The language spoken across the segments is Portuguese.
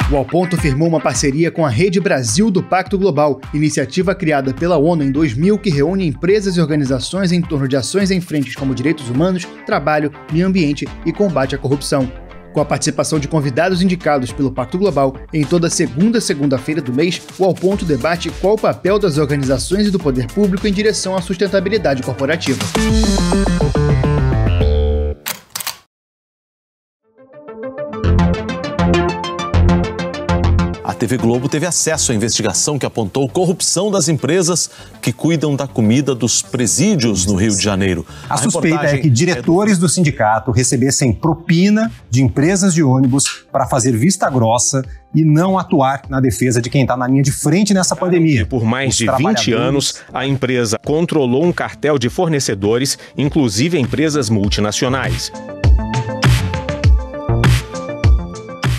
O Ao Ponto firmou uma parceria com a Rede Brasil do Pacto Global, iniciativa criada pela ONU em 2000 que reúne empresas e organizações em torno de ações em frentes como direitos humanos, trabalho, meio ambiente e combate à corrupção. Com a participação de convidados indicados pelo Pacto Global, em toda segunda-feira do mês, o Ao Ponto debate qual o papel das organizações e do poder público em direção à sustentabilidade corporativa. A TV Globo teve acesso à investigação que apontou corrupção das empresas que cuidam da comida dos presídios no Rio de Janeiro. A suspeita é que diretores do sindicato recebessem propina de empresas de ônibus para fazer vista grossa e não atuar na defesa de quem está na linha de frente nessa pandemia. Por mais de 20 anos, a empresa controlou um cartel de fornecedores, inclusive empresas multinacionais.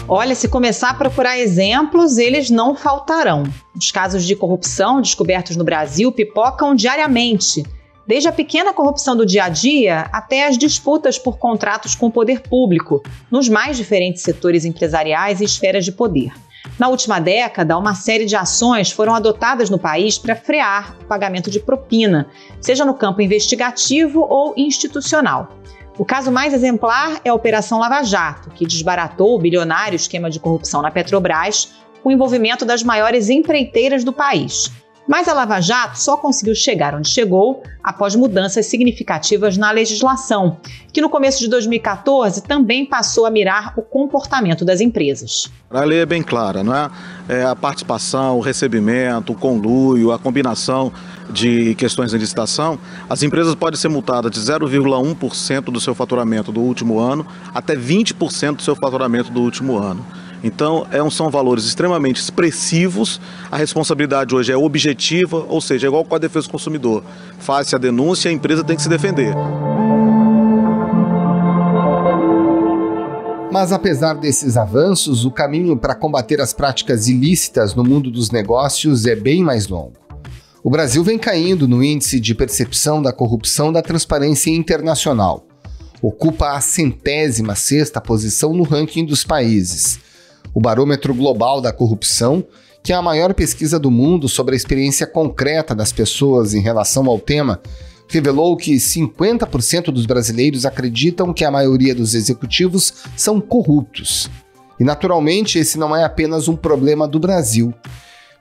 Olha, se começar a procurar exemplos, eles não faltarão. Os casos de corrupção descobertos no Brasil pipocam diariamente, desde a pequena corrupção do dia a dia até as disputas por contratos com o poder público, nos mais diferentes setores empresariais e esferas de poder. Na última década, uma série de ações foram adotadas no país para frear o pagamento de propina, seja no campo investigativo ou institucional. O caso mais exemplar é a Operação Lava Jato, que desbaratou o bilionário esquema de corrupção na Petrobras, com o envolvimento das maiores empreiteiras do país. Mas a Lava Jato só conseguiu chegar onde chegou após mudanças significativas na legislação, que no começo de 2014 também passou a mirar o comportamento das empresas. A lei é bem clara, não é? A participação, o recebimento, o conluio, a combinação de questões de licitação, as empresas podem ser multadas de 0,1% do seu faturamento do último ano até 20% do seu faturamento do último ano. Então, são valores extremamente expressivos. A responsabilidade hoje é objetiva, ou seja, é igual com a defesa do consumidor. Faz-se a denúncia e a empresa tem que se defender. Mas apesar desses avanços, o caminho para combater as práticas ilícitas no mundo dos negócios é bem mais longo. O Brasil vem caindo no índice de percepção da corrupção da Transparência Internacional. Ocupa a 106ª posição no ranking dos países. O Barômetro Global da Corrupção, que é a maior pesquisa do mundo sobre a experiência concreta das pessoas em relação ao tema, revelou que 50% dos brasileiros acreditam que a maioria dos executivos são corruptos. E, naturalmente, esse não é apenas um problema do Brasil.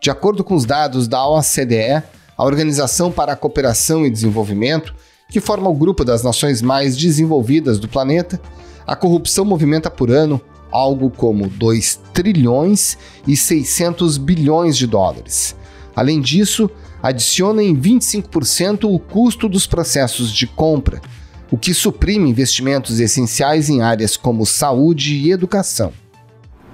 De acordo com os dados da OCDE, a Organização para a Cooperação e Desenvolvimento, que forma o grupo das nações mais desenvolvidas do planeta, a corrupção movimenta por ano algo como 2 trilhões e 600 bilhões de dólares. Além disso, adiciona em 25% o custo dos processos de compra, o que suprime investimentos essenciais em áreas como saúde e educação.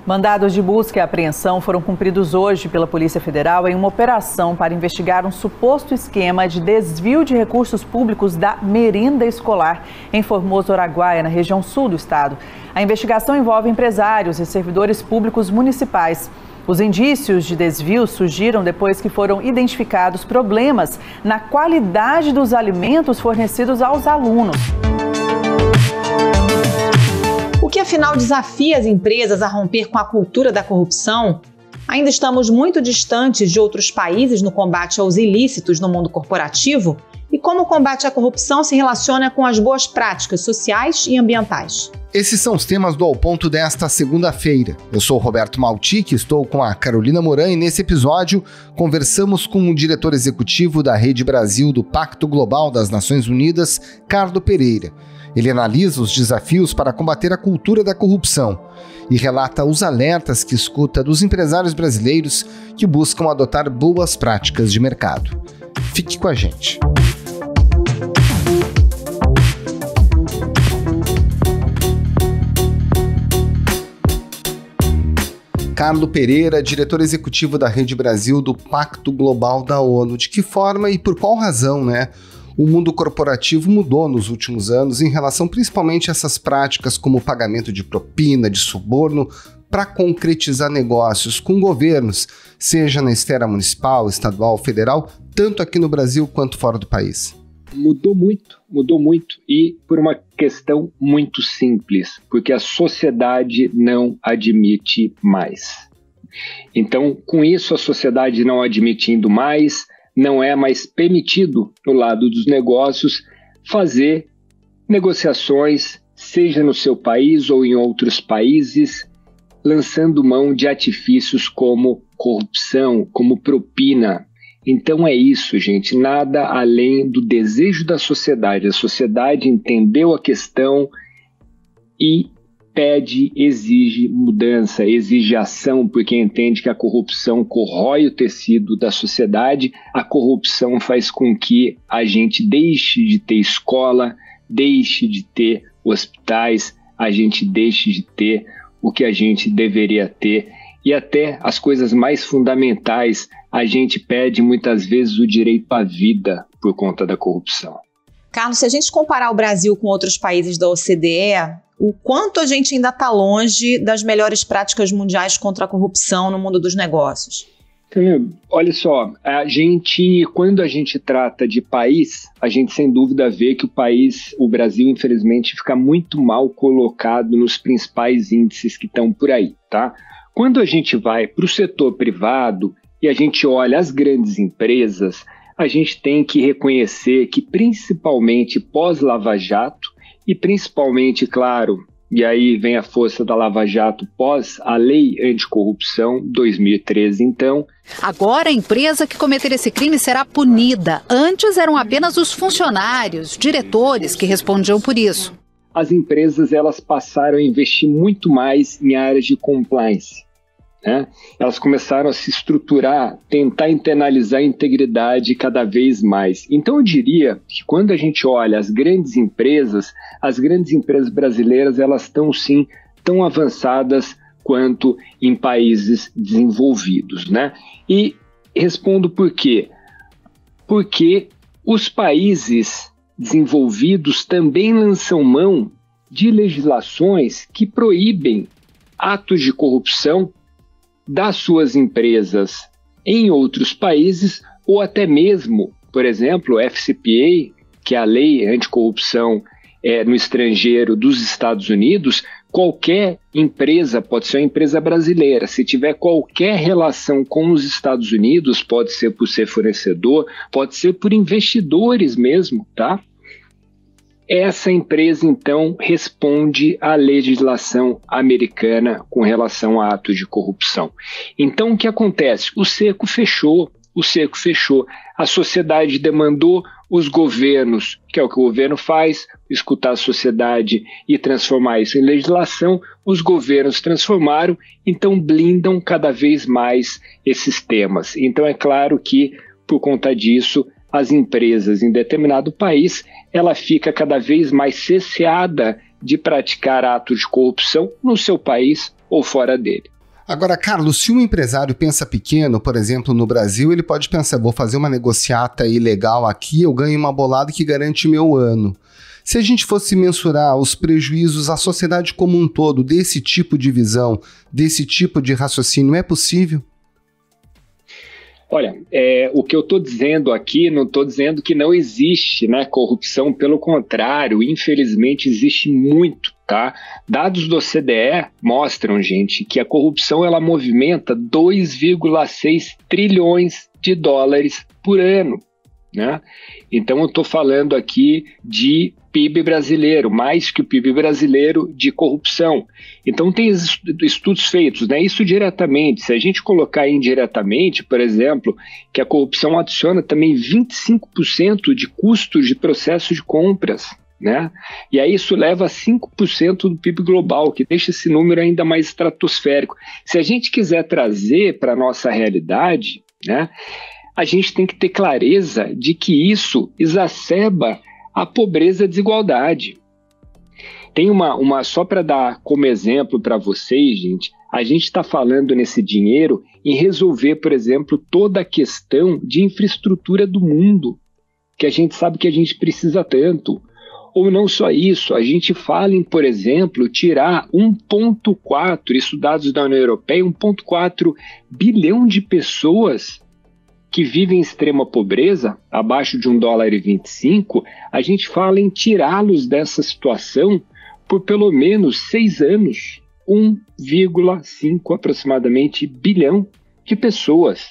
Mandados de busca e apreensão foram cumpridos hoje pela Polícia Federal em uma operação para investigar um suposto esquema de desvio de recursos públicos da merenda escolar em Formoso, Araguaia, na região sul do estado. A investigação envolve empresários e servidores públicos municipais. Os indícios de desvio surgiram depois que foram identificados problemas na qualidade dos alimentos fornecidos aos alunos. O que afinal desafia as empresas a romper com a cultura da corrupção? Ainda estamos muito distantes de outros países no combate aos ilícitos no mundo corporativo? E como o combate à corrupção se relaciona com as boas práticas sociais e ambientais? Esses são os temas do Ao Ponto desta segunda-feira. Eu sou o Roberto Maltic, estou com a Carolina Moran e nesse episódio conversamos com o diretor executivo da Rede Brasil do Pacto Global das Nações Unidas, Carlo Pereira. Ele analisa os desafios para combater a cultura da corrupção e relata os alertas que escuta dos empresários brasileiros que buscam adotar boas práticas de mercado. Fique com a gente. Carlo Pereira, diretor executivo da Rede Brasil do Pacto Global da ONU. De que forma e por qual razão, o mundo corporativo mudou nos últimos anos em relação principalmente a essas práticas como o pagamento de propina, de suborno, para concretizar negócios com governos, seja na esfera municipal, estadual, federal, tanto aqui no Brasil quanto fora do país? Mudou muito e por uma questão muito simples, porque a sociedade não admite mais. Então, com isso, a sociedade não admitindo mais, não é mais permitido, no lado dos negócios, fazer negociações, seja no seu país ou em outros países, lançando mão de artifícios como corrupção, como propina. Então é isso, gente, nada além do desejo da sociedade. A sociedade entendeu a questão e pede, exige mudança, exige ação, porque entende que a corrupção corrói o tecido da sociedade, a corrupção faz com que a gente deixe de ter escola, deixe de ter hospitais, a gente deixe de ter o que a gente deveria ter, e até as coisas mais fundamentais, a gente perde muitas vezes o direito à vida por conta da corrupção. Carlos, se a gente comparar o Brasil com outros países da OCDE, o quanto a gente ainda está longe das melhores práticas mundiais contra a corrupção no mundo dos negócios? Olha só, quando a gente trata de país, a gente sem dúvida vê que o Brasil, infelizmente, fica muito mal colocado nos principais índices que estão por aí, tá? Quando a gente vai para o setor privado e a gente olha as grandes empresas, a gente tem que reconhecer que principalmente pós-Lava Jato e principalmente, claro, e aí vem a força da Lava Jato pós a Lei Anticorrupção, 2013, então. Agora a empresa que cometer esse crime será punida. Antes eram apenas os funcionários, diretores que respondiam por isso. As empresas elas passaram a investir muito mais em áreas de compliance, né? Elas começaram a se estruturar, tentar internalizar a integridade cada vez mais. Então eu diria que quando a gente olha as grandes empresas brasileiras, elas estão sim tão avançadas quanto em países desenvolvidos, né? E respondo por quê? Porque os países desenvolvidos também lançam mão de legislações que proíbem atos de corrupção das suas empresas em outros países, ou até mesmo, por exemplo, o FCPA, que é a Lei Anticorrupção no estrangeiro dos Estados Unidos. Qualquer empresa, pode ser uma empresa brasileira, se tiver qualquer relação com os Estados Unidos, pode ser por ser fornecedor, pode ser por investidores mesmo, tá? Essa empresa, então, responde à legislação americana com relação a atos de corrupção. Então, o que acontece? O cerco fechou. A sociedade demandou, os governos, que é o que o governo faz, escutar a sociedade e transformar isso em legislação, os governos transformaram, então blindam cada vez mais esses temas. Então, é claro que, por conta disso, as empresas em determinado país, ela fica cada vez mais cesseada de praticar atos de corrupção no seu país ou fora dele. Agora, Carlos, se um empresário pensa pequeno, por exemplo, no Brasil, ele pode pensar, vou fazer uma negociata ilegal aqui, eu ganho uma bolada que garante meu ano. Se a gente fosse mensurar os prejuízos à sociedade como um todo desse tipo de visão, desse tipo de raciocínio, é possível? Olha, o que eu estou dizendo aqui, não estou dizendo que não existe, né, corrupção, pelo contrário, infelizmente existe muito, tá? Dados do OCDE mostram, gente, que a corrupção ela movimenta 2,6 trilhões de dólares por ano, né? Então eu estou falando aqui de PIB brasileiro, mais que o PIB brasileiro de corrupção. Então tem estudos feitos, né? Isso diretamente. Se a gente colocar indiretamente, por exemplo, que a corrupção adiciona também 25% de custos de processo de compras, né? E aí isso leva a 5% do PIB global, que deixa esse número ainda mais estratosférico. Se a gente quiser trazer para a nossa realidade, né, a gente tem que ter clareza de que isso exacerba a pobreza e a desigualdade. Tem só para dar como exemplo para vocês, gente, a gente está falando nesse dinheiro em resolver, por exemplo, toda a questão de infraestrutura do mundo, que a gente sabe que a gente precisa tanto. Ou não só isso, a gente fala em, por exemplo, tirar 1,4, isso dados da União Europeia, 1,4 bilhão de pessoas que vivem em extrema pobreza, abaixo de $1,25, a gente fala em tirá-los dessa situação por pelo menos 6 anos. 1,5 aproximadamente bilhão de pessoas.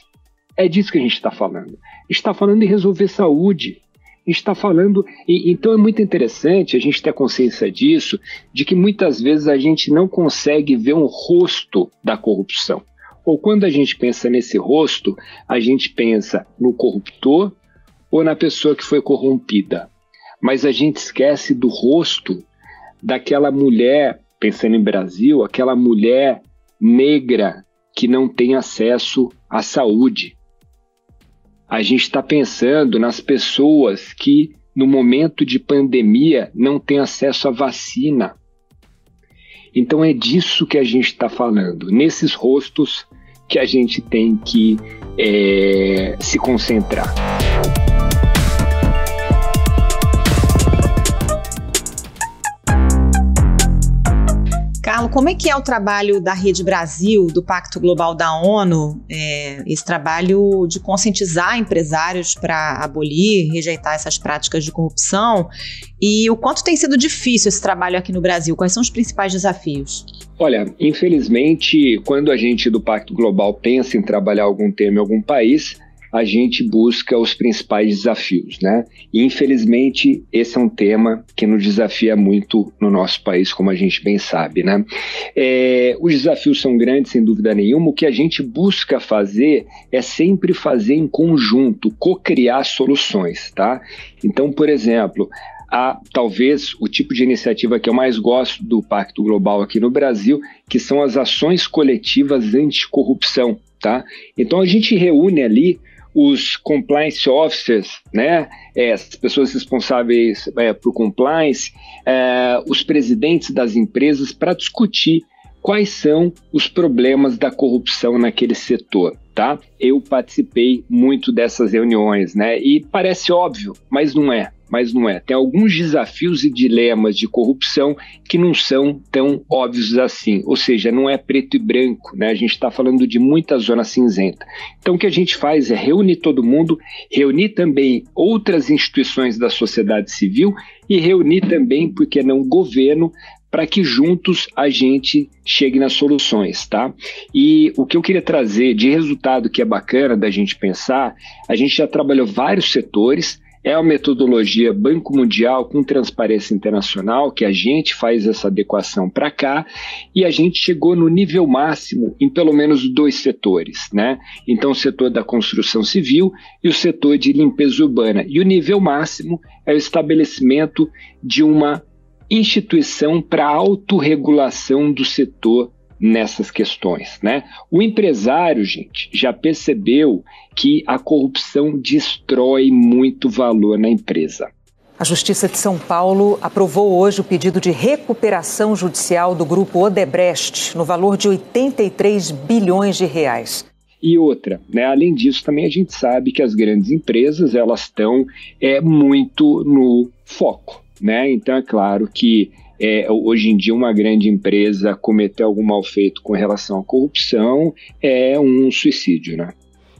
É disso que a gente está falando. A gente está falando em resolver saúde. A gente está falando... Então é muito interessante a gente ter consciência disso, de que muitas vezes a gente não consegue ver um rosto da corrupção. Ou quando a gente pensa nesse rosto, a gente pensa no corruptor ou na pessoa que foi corrompida. Mas a gente esquece do rosto daquela mulher, pensando em Brasil, aquela mulher negra que não tem acesso à saúde. A gente está pensando nas pessoas que, no momento de pandemia, não têm acesso à vacina. Então é disso que a gente está falando, nesses rostos que a gente tem que se concentrar. Carlos, como é que é o trabalho da Rede Brasil, do Pacto Global da ONU, esse trabalho de conscientizar empresários para abolir, rejeitar essas práticas de corrupção? E o quanto tem sido difícil esse trabalho aqui no Brasil? Quais são os principais desafios? Olha, infelizmente, quando a gente do Pacto Global pensa em trabalhar algum tema em algum país, a gente busca os principais desafios, né? E, infelizmente, esse é um tema que nos desafia muito no nosso país, como a gente bem sabe, né? Os desafios são grandes, sem dúvida nenhuma. O que a gente busca fazer é sempre fazer em conjunto, co-criar soluções, tá? Então, por exemplo, talvez o tipo de iniciativa que eu mais gosto do Pacto Global aqui no Brasil, que são as ações coletivas anticorrupção, tá? Então, a gente reúne ali os compliance officers, né, as pessoas responsáveis por compliance, os presidentes das empresas, para discutir quais são os problemas da corrupção naquele setor, tá? Eu participei muito dessas reuniões, né, e parece óbvio, mas não é. Tem alguns desafios e dilemas de corrupção que não são tão óbvios assim, ou seja, não é preto e branco, né? A gente está falando de muita zona cinzenta. Então o que a gente faz é reunir todo mundo, reunir também outras instituições da sociedade civil e reunir também, por que não, o governo, para que juntos a gente chegue nas soluções, tá? E o que eu queria trazer de resultado que é bacana da gente pensar, a gente já trabalhou vários setores. É uma metodologia Banco Mundial com Transparência Internacional, que a gente faz essa adequação para cá, e a gente chegou no nível máximo em pelo menos 2 setores, né? Então, o setor da construção civil e o setor de limpeza urbana. E o nível máximo é o estabelecimento de uma instituição para autorregulação do setor nessas questões, né? O empresário, gente, já percebeu que a corrupção destrói muito valor na empresa. A Justiça de São Paulo aprovou hoje o pedido de recuperação judicial do grupo Odebrecht, no valor de 83 bilhões de reais. E outra, né? Além disso, também a gente sabe que as grandes empresas, elas estão muito no foco, né? Então é claro que hoje em dia uma grande empresa cometer algum mal feito com relação à corrupção é um suicídio, né?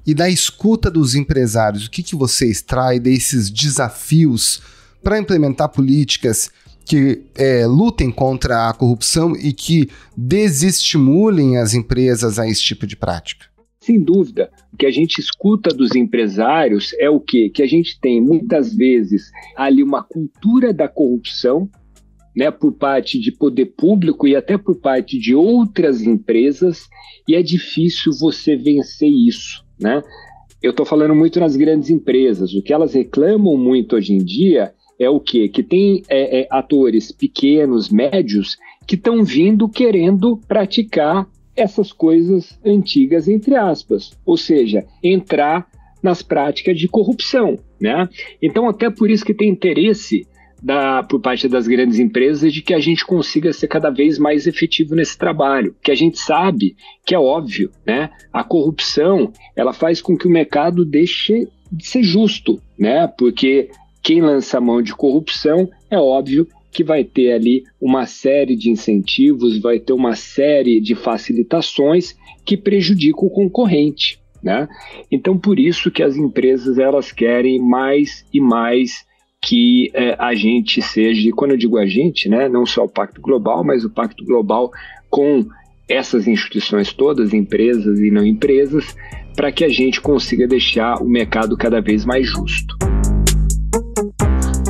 E da escuta dos empresários, o que você extrai desses desafios para implementar políticas que lutem contra a corrupção e que desestimulem as empresas a esse tipo de prática? Sem dúvida, o que a gente escuta dos empresários é o quê? Que a gente tem muitas vezes ali uma cultura da corrupção, né, por parte de poder público e até por parte de outras empresas, e é difícil você vencer isso, né? Eu estou falando muito nas grandes empresas. O que elas reclamam muito hoje em dia é o quê? Que tem atores pequenos, médios, que estão vindo querendo praticar essas coisas antigas, entre aspas, ou seja, entrar nas práticas de corrupção, né? Então, até por isso que tem interesse por parte das grandes empresas de que a gente consiga ser cada vez mais efetivo nesse trabalho, que a gente sabe que é óbvio, né? A corrupção, ela faz com que o mercado deixe de ser justo, né? Porque quem lança a mão de corrupção é óbvio que vai ter ali uma série de incentivos, vai ter uma série de facilitações que prejudicam o concorrente, né? Então, por isso que as empresas elas querem mais e mais que a gente seja, e quando eu digo a gente, né, não só o Pacto Global, mas o Pacto Global com essas instituições todas, empresas e não empresas, para que a gente consiga deixar o mercado cada vez mais justo.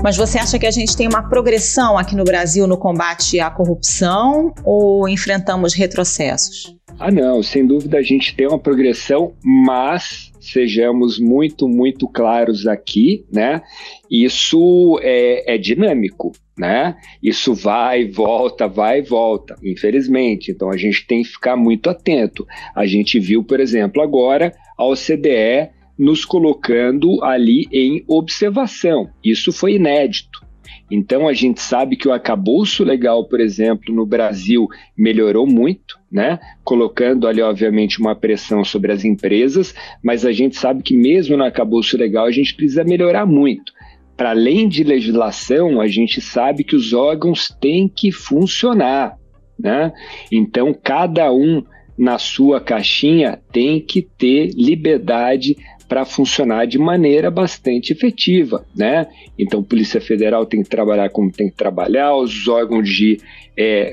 Mas você acha que a gente tem uma progressão aqui no Brasil no combate à corrupção ou enfrentamos retrocessos? Não, sem dúvida a gente tem uma progressão, mas sejamos muito, muito claros aqui, né? Isso é dinâmico, né? Isso vai e volta, infelizmente. Então a gente tem que ficar muito atento. A gente viu, por exemplo, agora a OCDE nos colocando ali em observação. Isso foi inédito. Então a gente sabe que o arcabouço legal, por exemplo, no Brasil melhorou muito, né? Colocando ali, obviamente, uma pressão sobre as empresas, mas a gente sabe que mesmo no arcabouço legal a gente precisa melhorar muito. Para além de legislação, a gente sabe que os órgãos têm que funcionar, né? Então cada um na sua caixinha tem que ter liberdade para funcionar de maneira bastante efetiva, né? Então, a Polícia Federal tem que trabalhar como tem que trabalhar, os órgãos de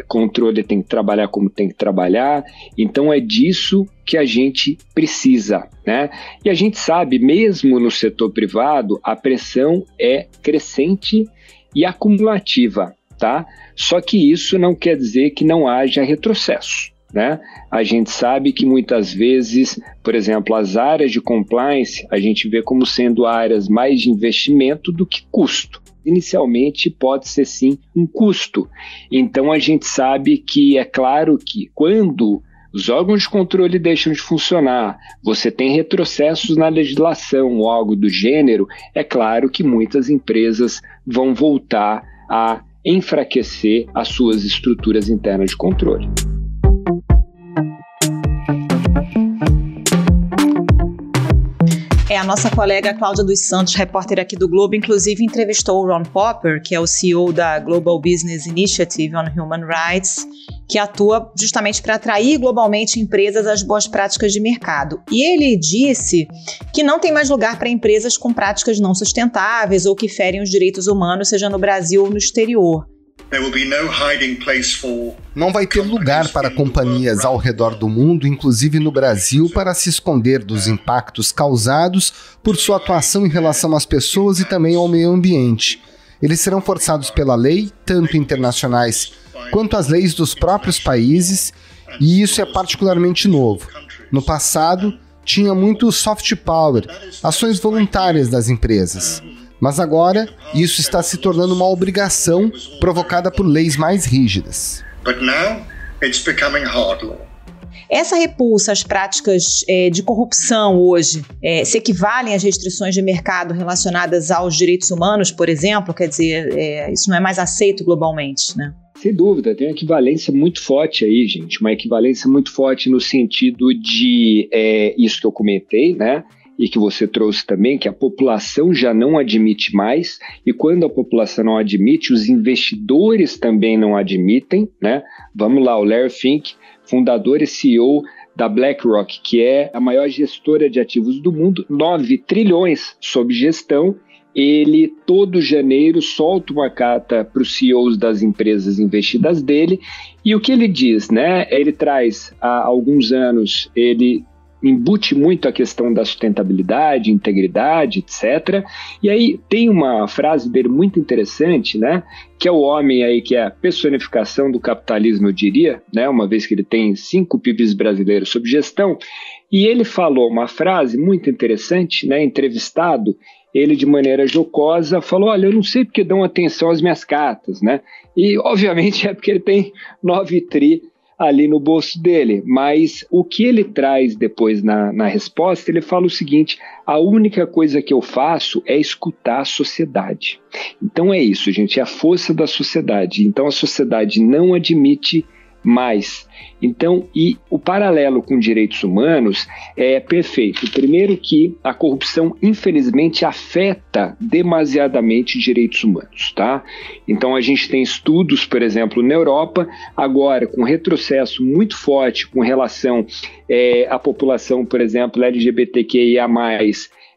controle tem que trabalhar como tem que trabalhar. Então, é disso que a gente precisa, né? E a gente sabe, mesmo no setor privado, a pressão é crescente e acumulativa, tá? Só que isso não quer dizer que não haja retrocesso, né? A gente sabe que muitas vezes, por exemplo, as áreas de compliance, a gente vê como sendo áreas mais de investimento do que custo. Inicialmente pode ser sim um custo. Então a gente sabe que é claro que quando os órgãos de controle deixam de funcionar, você tem retrocessos na legislação ou algo do gênero, é claro que muitas empresas vão voltar a enfraquecer as suas estruturas internas de controle. A nossa colega Cláudia dos Santos, repórter aqui do Globo, inclusive entrevistou o Ron Popper, que é o CEO da Global Business Initiative on Human Rights, que atua justamente para atrair globalmente empresas às boas práticas de mercado. E ele disse que não tem mais lugar para empresas com práticas não sustentáveis ou que ferem os direitos humanos, seja no Brasil ou no exterior. Não vai ter lugar para companhias ao redor do mundo, inclusive no Brasil, para se esconder dos impactos causados por sua atuação em relação às pessoas e também ao meio ambiente. Eles serão forçados pela lei, tanto internacionais quanto as leis dos próprios países, e isso é particularmente novo. No passado, tinha muito soft power, ações voluntárias das empresas. Mas agora, isso está se tornando uma obrigação provocada por leis mais rígidas. Essa repulsa às práticas de corrupção hoje se equivalem às restrições de mercado relacionadas aos direitos humanos, por exemplo? Quer dizer, isso não é mais aceito globalmente, né? Sem dúvida, tem uma equivalência muito forte aí, gente. Uma equivalência muito forte no sentido de isso que eu comentei, né? E que você trouxe também, que a população já não admite mais, e quando a população não admite, os investidores também não admitem, né? Vamos lá, o Larry Fink, fundador e CEO da BlackRock, que é a maior gestora de ativos do mundo, 9 trilhões sob gestão. Ele, todo janeiro, solta uma carta para os CEOs das empresas investidas dele, e o que ele diz, né? Ele traz, há alguns anos, ele embute muito a questão da sustentabilidade, integridade, etc. E aí tem uma frase dele muito interessante, né? Que é o homem aí que é a personificação do capitalismo, eu diria, né? Uma vez que ele tem 5 PIBs brasileiros sob gestão. E ele falou uma frase muito interessante, né? Entrevistado, ele de maneira jocosa falou, olha, eu não sei porque dão atenção às minhas cartas, né? E obviamente é porque ele tem 9 tri ali no bolso dele, mas o que ele traz depois na resposta, ele fala o seguinte, a única coisa que eu faço é escutar a sociedade. Então é isso, gente, é a força da sociedade. Então a sociedade não admite mais. Então, e o paralelo com direitos humanos é perfeito. Primeiro que a corrupção, infelizmente, afeta demasiadamente direitos humanos, tá? Então, a gente tem estudos, por exemplo, na Europa, agora com retrocesso muito forte com relação à população, por exemplo, LGBTQIA+,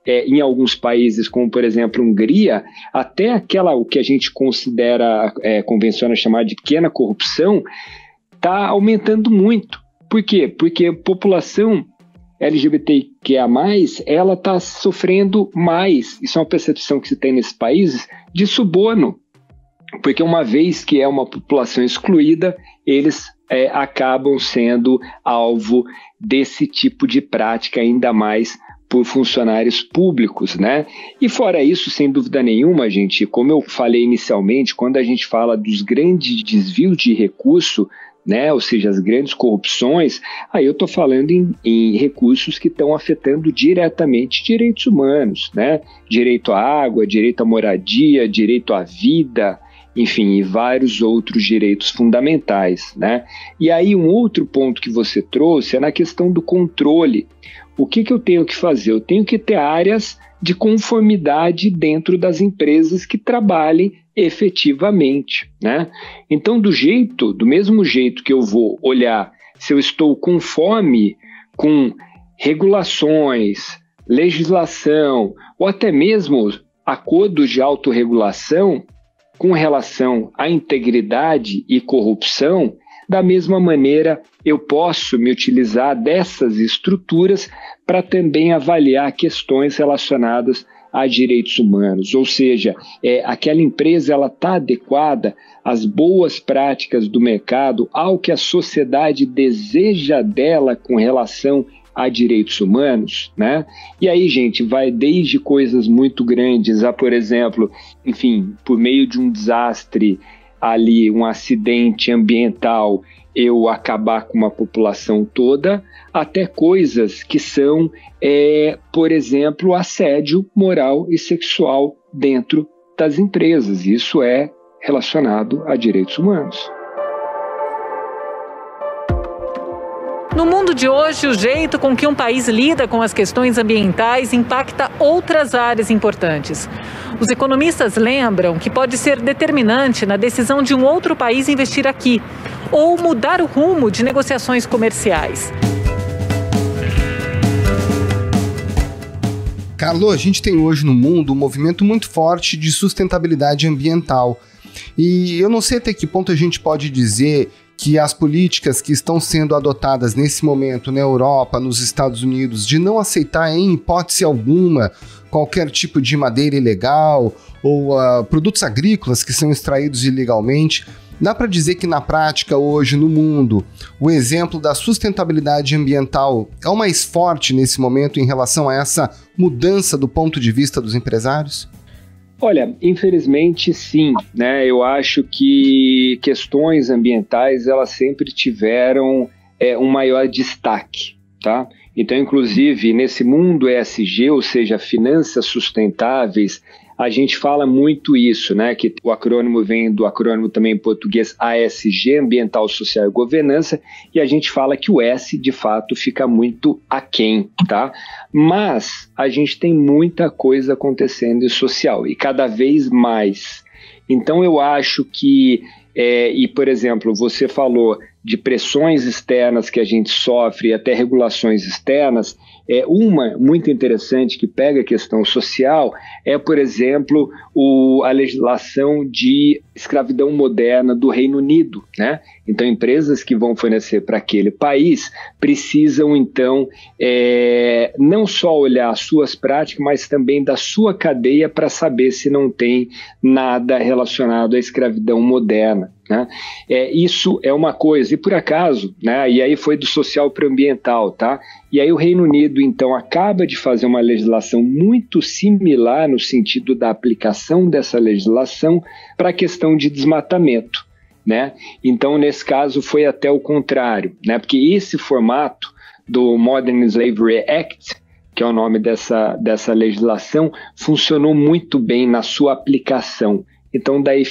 em alguns países, como por exemplo Hungria, até o que a gente considera, convenciona chamar de pequena corrupção, está aumentando muito. Por quê? Porque a população LGBTQIA+, ela está sofrendo mais, isso é uma percepção que se tem nesses países, de suborno. Porque uma vez que é uma população excluída, eles acabam sendo alvo desse tipo de prática, ainda mais por funcionários públicos, né? E fora isso, sem dúvida nenhuma, gente, como eu falei inicialmente, quando a gente fala dos grandes desvios de recurso, né, ou seja, as grandes corrupções, aí eu estou falando em recursos que estão afetando diretamente direitos humanos, né? Direito à água, direito à moradia, direito à vida, enfim, e vários outros direitos fundamentais, né? E aí um outro ponto que você trouxe é na questão do controle. O que eu tenho que fazer? Eu tenho que ter áreas de conformidade dentro das empresas que trabalhem efetivamente, né? Então, do mesmo jeito que eu vou olhar se eu estou conforme com regulações, legislação ou até mesmo acordos de autorregulação com relação à integridade e corrupção, da mesma maneira eu posso me utilizar dessas estruturas para também avaliar questões relacionadas a direitos humanos, ou seja, aquela empresa ela está adequada às boas práticas do mercado, ao que a sociedade deseja dela com relação a direitos humanos, né? E aí, gente, vai desde coisas muito grandes a, por exemplo, enfim, por meio de um desastre ali, um acidente ambiental, eu acabar com uma população toda, até coisas que são, por exemplo, assédio moral e sexual dentro das empresas. Isso é relacionado a direitos humanos. No mundo de hoje, o jeito com que um país lida com as questões ambientais impacta outras áreas importantes. Os economistas lembram que pode ser determinante na decisão de um outro país investir aqui ou mudar o rumo de negociações comerciais. Carlo, a gente tem hoje no mundo um movimento muito forte de sustentabilidade ambiental. E eu não sei até que ponto a gente pode dizer que as políticas que estão sendo adotadas nesse momento na Europa, nos Estados Unidos, de não aceitar em hipótese alguma qualquer tipo de madeira ilegal ou produtos agrícolas que são extraídos ilegalmente, dá para dizer que na prática hoje no mundo o exemplo da sustentabilidade ambiental é o mais forte nesse momento em relação a essa mudança do ponto de vista dos empresários? Olha, infelizmente sim, né? Eu acho que questões ambientais elas sempre tiveram um maior destaque, tá? Então, inclusive, nesse mundo ESG, ou seja, finanças sustentáveis, a gente fala muito isso, né? Que o acrônimo vem do acrônimo também em português ASG, Ambiental, Social e Governança, e a gente fala que o S, de fato, fica muito aquém, tá? Mas a gente tem muita coisa acontecendo em social, e cada vez mais. Então, eu acho que, por exemplo, você falou de pressões externas que a gente sofre e até regulações externas, uma muito interessante que pega a questão social por exemplo, a legislação de escravidão moderna do Reino Unido, né? Então, empresas que vão fornecer para aquele país precisam, então, não só olhar as suas práticas, mas também da sua cadeia para saber se não tem nada relacionado à escravidão moderna, né? Isso é uma coisa, e por acaso, né? E aí foi do social para o ambiental, tá? E aí o Reino Unido, então, acaba de fazer uma legislação muito similar no sentido da aplicação dessa legislação para a questão de desmatamento, né? Então, nesse caso, foi até o contrário, né? Porque esse formato do Modern Slavery Act, que é o nome dessa legislação, funcionou muito bem na sua aplicação. Então, daí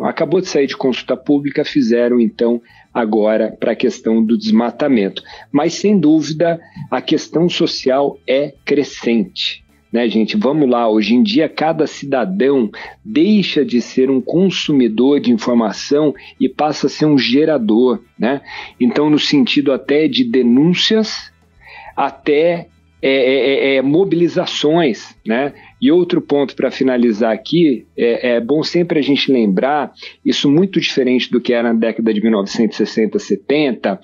acabou de sair de consulta pública, fizeram, então, agora para a questão do desmatamento. Mas, sem dúvida, a questão social é crescente, né, gente? Vamos lá, hoje em dia, cada cidadão deixa de ser um consumidor de informação e passa a ser um gerador, né? Então, no sentido até de denúncias, até mobilizações, né? E outro ponto para finalizar aqui, é bom sempre a gente lembrar, isso muito diferente do que era na década de 1960, 70,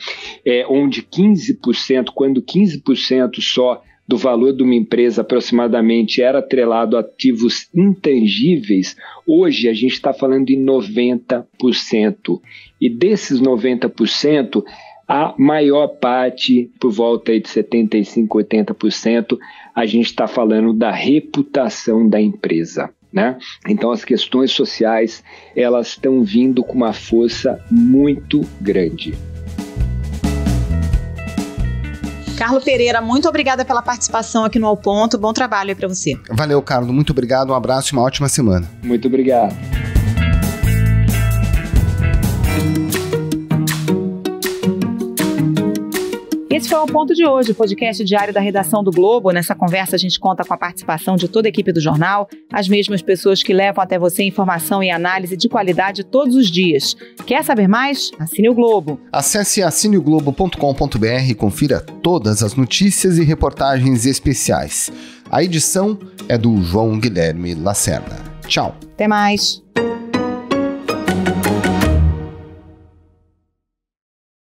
onde 15%, quando 15% só do valor de uma empresa aproximadamente era atrelado a ativos intangíveis, hoje a gente está falando de 90%. E desses 90%, a maior parte, por volta aí de 75%, 80%, a gente está falando da reputação da empresa, né? Então as questões sociais, elas estão vindo com uma força muito grande. Carlo Pereira, muito obrigada pela participação aqui no Ao Ponto. Bom trabalho aí para você. Valeu, Carlo. Muito obrigado. Um abraço e uma ótima semana. Muito obrigado. Esse foi o Ponto de hoje, o podcast diário da redação do Globo. Nessa conversa a gente conta com a participação de toda a equipe do jornal, as mesmas pessoas que levam até você informação e análise de qualidade todos os dias. Quer saber mais? Assine o Globo. Acesse assineoglobo.com.br e confira todas as notícias e reportagens especiais. A edição é do João Guilherme Lacerda. Tchau. Até mais.